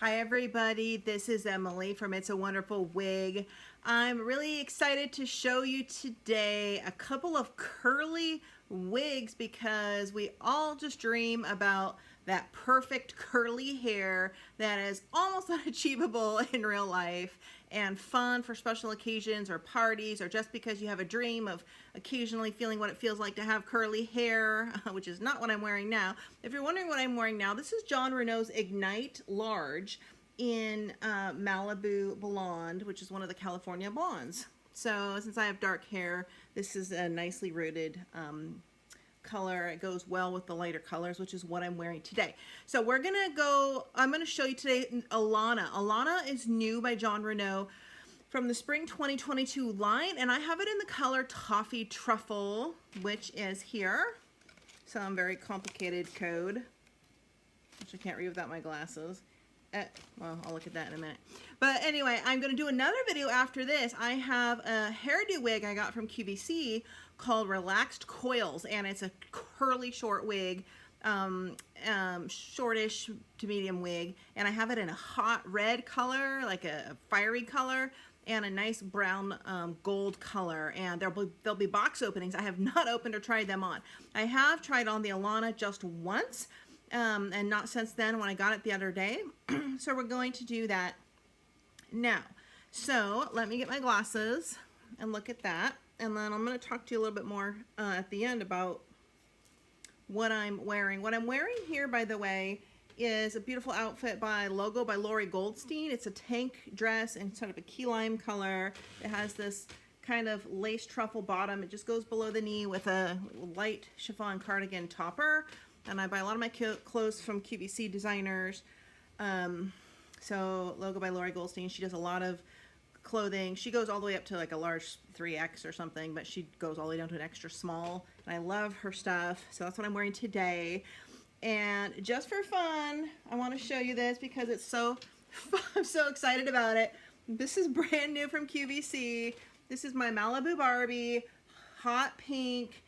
Hi everybody, this is Emily from It's a Wonderful Wig. I'm really excited to show you today a couple of curly wigs because we all just dream about that perfect curly hair that is almost unachievable in real life and fun for special occasions or parties, or just because you have a dream of occasionally feeling what it feels like to have curly hair, which is not what I'm wearing now. If you're wondering what I'm wearing now, this is Jon Renau's Ignite Large in Malibu Blonde, which is one of the California blondes. So since I have dark hair, this is a nicely rooted color. It goes well with the lighter colors, which is what I'm wearing today. So I'm gonna show you today Alanna. Alanna is new by Jon Renau from the spring 2022 line, and I have it in the color Toffee Truffle, which is here. Some very complicated code, which I can't read without my glasses. Well, I'll look at that in a minute. But anyway, I'm going to do another video after this. I have a hairdo wig I got from QVC called Relaxed Coils, and it's a curly short wig, shortish to medium wig, and I have it in a hot red color, like a fiery color, and a nice brown gold color, and there'll be box openings. I have not opened or tried them on. I have tried on the Alanna just once, and not since then when I got it the other day. So we're going to do that now. So let me get my glasses and look at that, and then I'm going to talk to you a little bit more at the end about what I'm wearing. What I'm wearing here, by the way, is a beautiful outfit by Lori Goldstein. It's a tank dress in sort of a key lime color. It has this kind of lace truffle bottom. It just goes below the knee with a light chiffon cardigan topper. And I buy a lot of my clothes from QVC designers. So logo by Lori Goldstein. She does a lot of clothing. She goes all the way up to like a large 3X or something, but she goes all the way down to an extra small. And I love her stuff. So that's what I'm wearing today. And just for fun, I want to show you this because it's so fun. I'm so excited about it. This is brand new from QVC. This is my Malibu Barbie hot pink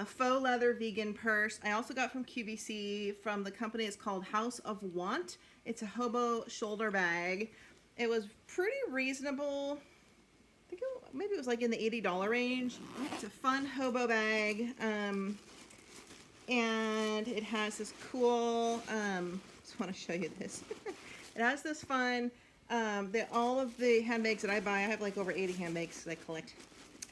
faux leather vegan purse. I also got from QVC from the company. It's called House of Want. It's a hobo shoulder bag. It was pretty reasonable. I think maybe it was like in the $80 range. It's a fun hobo bag. And it has this cool, just want to show you this. It has this fun, all of the handbags that I buy, I have like over 80 handbags because I collect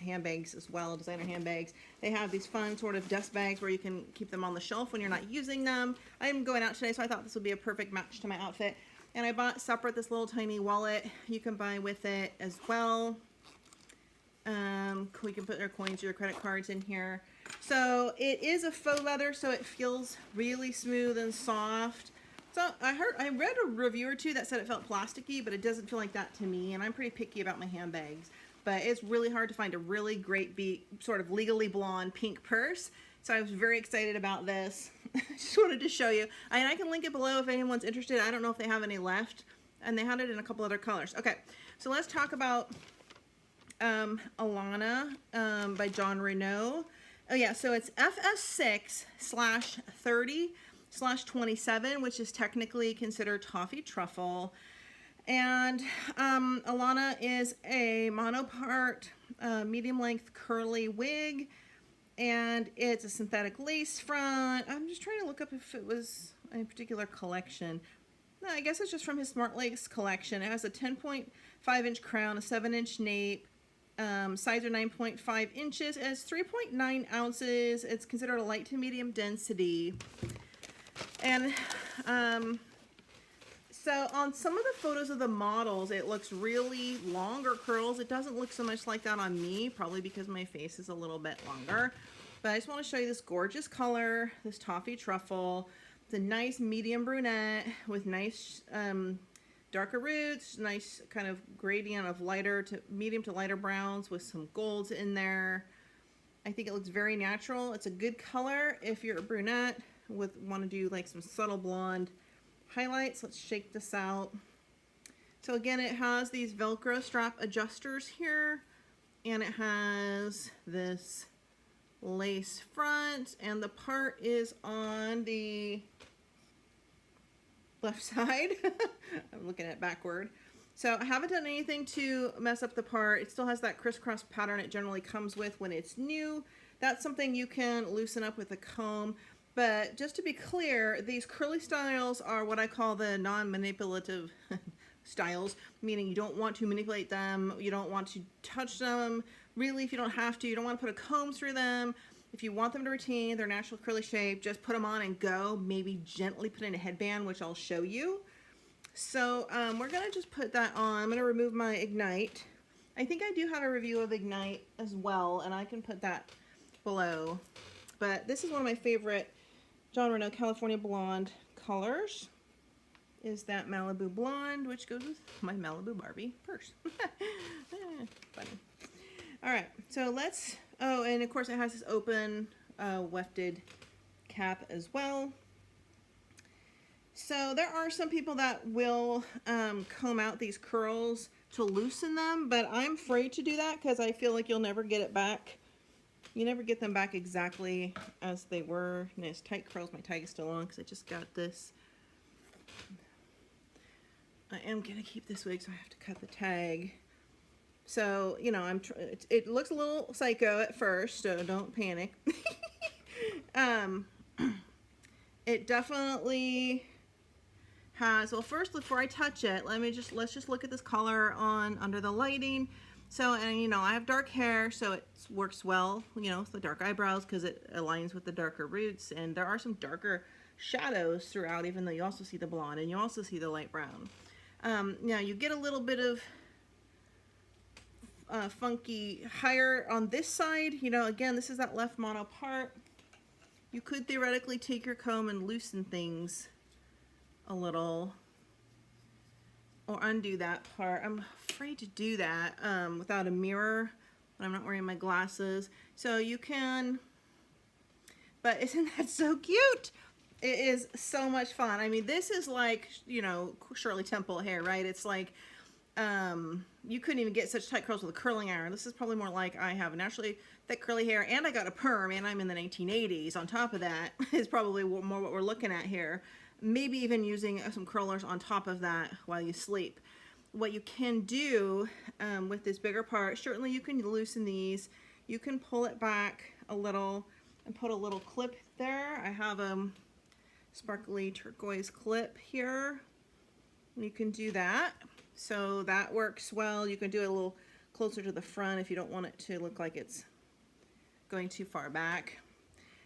handbags as well, designer handbags. They have these fun sort of dust bags where you can keep them on the shelf when you're not using them. I'm going out today, so I thought this would be a perfect match to my outfit. And I bought separate this little tiny wallet you can buy with it as well. We can put our coins or your credit cards in here. So it is a faux leather, so it feels really smooth and soft. So I read a review or two that said it felt plasticky, but it doesn't feel like that to me, and I'm pretty picky about my handbags. But it's really hard to find a really great sort of legally blonde pink purse. So I was very excited about this. Just wanted to show you. And I can link it below if anyone's interested. I don't know if they have any left. And they had it in a couple other colors. Okay, so let's talk about Alanna by Jon Renau. Oh yeah, so it's FS6/30/27, which is technically considered Toffee Truffle. And Alanna is a monopart, medium length curly wig, and it's a synthetic lace front. I'm just trying to look up if it was a particular collection. No, I guess it's just from his Smart Lace collection. It has a 10.5-inch crown, a 7-inch nape, sides are 9.5 inches. It has 3.9 ounces. It's considered a light to medium density. And so on some of the photos of the models, it looks really longer curls. It doesn't look so much like that on me, probably because my face is a little bit longer. But I just want to show you this gorgeous color, this Toffee Truffle. It's a nice medium brunette with nice darker roots, nice kind of gradient of lighter to medium to lighter browns with some golds in there. I think it looks very natural. It's a good color if you're a brunette want to do like some subtle blonde highlights. Let's shake this out. So again, it has these Velcro strap adjusters here, and it has this lace front, and the part is on the left side. I'm looking at it backward. So I haven't done anything to mess up the part. It still has that crisscross pattern it generally comes with when it's new. That's something you can loosen up with a comb. But just to be clear, these curly styles are what I call the non-manipulative styles, meaning you don't want to manipulate them, you don't want to touch them, really if you don't have to, you don't want to put a comb through them. If you want them to retain their natural curly shape, just put them on and go, maybe gently put in a headband, which I'll show you. So we're going to just put that on. I'm going to remove my Ignite. I think I do have a review of Ignite as well, and I can put that below. But this is one of my favorite Jon Renau California Blonde colors. Is that Malibu Blonde, which goes with my Malibu Barbie purse. Funny. All right, so let's, oh, and of course it has this open wefted cap as well. So there are some people that will comb out these curls to loosen them, but I'm afraid to do that because I feel like you'll never get it back. You never get them back exactly as they were. Nice tight curls. My tag is still on because I just got this. I am going to keep this wig, so I have to cut the tag. So, you know, it looks a little psycho at first, so don't panic. It definitely has, well, first, before I touch it, let's just look at this color on under the lighting. So, and you know, I have dark hair, so it works well, you know, with the dark eyebrows because it aligns with the darker roots, and there are some darker shadows throughout, even though you also see the blonde and you also see the light brown. Now you get a little bit of funky higher on this side. You know, again, this is that left mono part. You could theoretically take your comb and loosen things a little, or undo that part. I'm afraid to do that without a mirror when I'm not wearing my glasses. So you can, but isn't that so cute? It is so much fun. I mean, this is like, you know, Shirley Temple hair, right? It's like, you couldn't even get such tight curls with a curling iron. This is probably more like I have naturally thick curly hair, and I got a perm, and I'm in the 1980s. On top of that is probably more what we're looking at here. Maybe even using some curlers on top of that while you sleep. What you can do with this bigger part, certainly you can loosen these. You can pull it back a little and put a little clip there. I have a sparkly turquoise clip here. You can do that. So that works well. You can do it a little closer to the front if you don't want it to look like it's going too far back.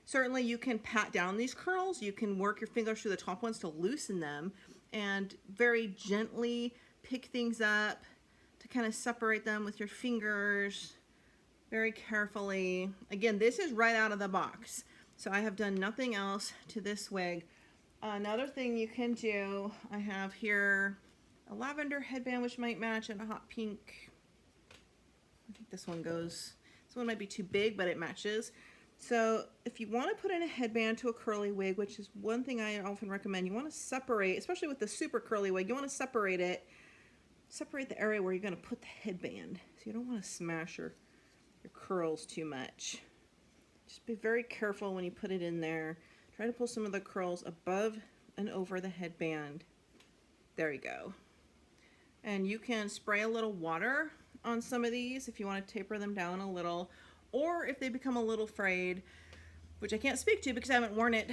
Certainly you can pat down these curls. You can work your fingers through the top ones to loosen them and very gently pick things up to kind of separate them with your fingers very carefully. Again, this is right out of the box. So I have done nothing else to this wig. Another thing you can do, I have here a lavender headband which might match, and a hot pink. I think this one might be too big, but it matches. So if you want to put in a headband to a curly wig, which is one thing I often recommend, you want to separate, especially with the super curly wig, you want to separate the area where you're going to put the headband. So you don't want to smash your curls too much. Just be very careful when you put it in there. Try to pull some of the curls above and over the headband. There you go. And you can spray a little water on some of these if you want to taper them down a little, or if they become a little frayed, which I can't speak to because I haven't worn it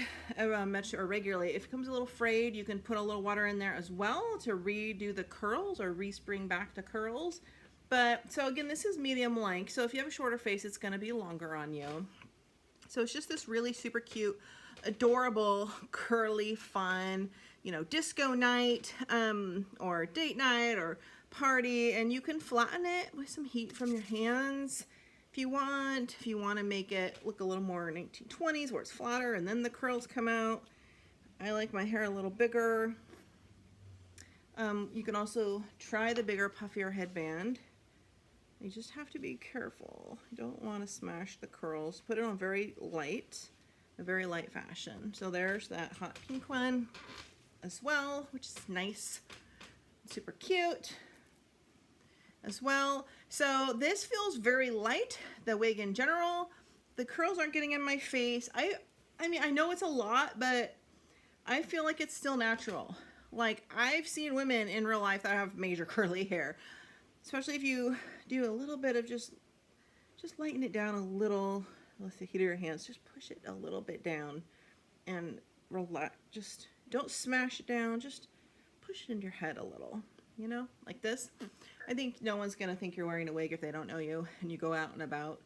much or regularly. If it becomes a little frayed, you can put a little water in there as well to redo the curls or respring back the curls. But so again, this is medium length, so if you have a shorter face, it's going to be longer on you. So it's just this really super cute, adorable, curly, fun, you know, disco night, or date night or party, and you can flatten it with some heat from your hands if you want to make it look a little more 1920s where it's flatter and then the curls come out. I like my hair a little bigger. You can also try the bigger, puffier headband. You just have to be careful. You don't want to smash the curls. Put it on very light, a very light fashion. So there's that hot pink one as well, which is nice, super cute as well. So this feels very light, the wig in general. The curls aren't getting in my face. I mean, I know it's a lot, but I feel like it's still natural. Like, I've seen women in real life that have major curly hair, especially if you do a little bit of just lighten it down a little with the heat of your hands. Just push it a little bit down and relax. Just don't smash it down. Just push it into your head a little, you know, like this. I think no one's gonna think you're wearing a wig if they don't know you and you go out and about.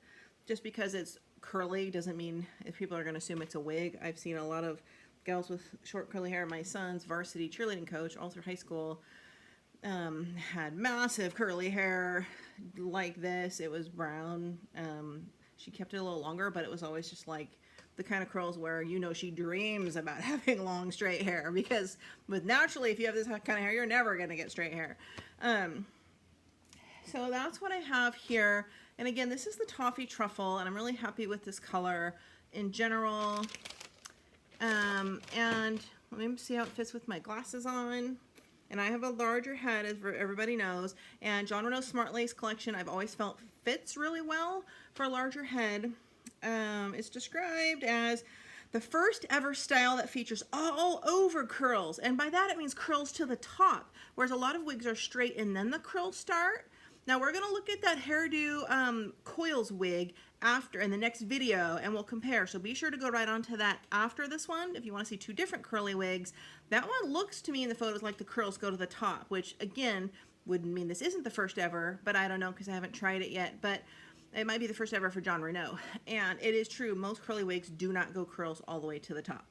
Just because it's curly doesn't mean if people are gonna assume it's a wig. I've seen a lot of gals with short curly hair. My son's varsity cheerleading coach all through high school had massive curly hair like this. It was brown. She kept it a little longer, but it was always just like the kind of curls where, you know, she dreams about having long straight hair, because with naturally, if you have this kind of hair, you're never going to get straight hair. So that's what I have here. And again, this is the Toffee Truffle, and I'm really happy with this color in general. And let me see how it fits with my glasses on. And I have a larger head, as everybody knows. And Jon Renau Smart Lace collection, I've always felt fits really well for a larger head. It's described as the first ever style that features all over curls. And by that, it means curls to the top, whereas a lot of wigs are straight and then the curls start. Now we're gonna look at that Hairdo coils wig after in the next video, and we'll compare. So be sure to go right on to that after this one if you want to see two different curly wigs. That one looks to me in the photos like the curls go to the top, which again wouldn't mean this isn't the first ever, but I don't know because I haven't tried it yet. But it might be the first ever for Jon Renau, and it is true. Most curly wigs do not go curls all the way to the top.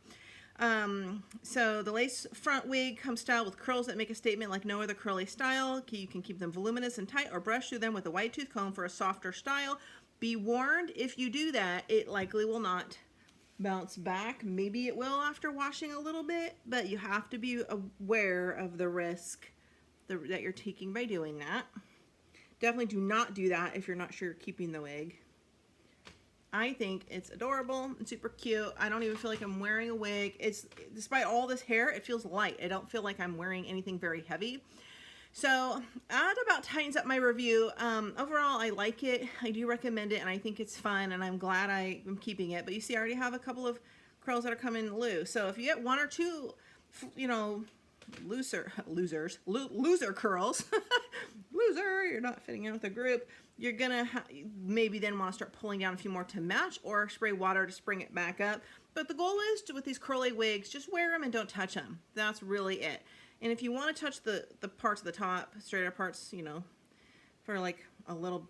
So the lace front wig comes styled with curls that make a statement like no other curly style. You can keep them voluminous and tight or brush through them with a wide tooth comb for a softer style. Be warned, if you do that, it likely will not bounce back. Maybe it will after washing a little bit, but you have to be aware of the risk that you're taking by doing that. Definitely do not do that if you're not sure you're keeping the wig. I think it's adorable and super cute. I don't even feel like I'm wearing a wig. It's, despite all this hair, it feels light. I don't feel like I'm wearing anything very heavy. So that about tightens up my review. Overall, I like it. I do recommend it, and I think it's fun, and I'm glad I'm keeping it. But you see, I already have a couple of curls that are coming loose. So if you get one or two, you know, loser curls, loser, you're not fitting in with the group, you're gonna maybe then want to start pulling down a few more to match, or spray water to spring it back up. But the goal is to, with these curly wigs, just wear them and don't touch them. That's really it. And if you want to touch the parts of the top, straighter parts, you know, for like a little,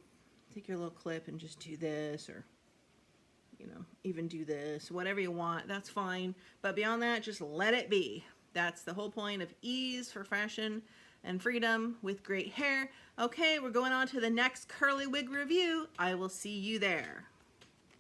take your little clip and just do this, or, you know, even do this, whatever you want, that's fine. But beyond that, just let it be. That's the whole point of ease for fashion and freedom with great hair. Okay, we're going on to the next curly wig review. I will see you there.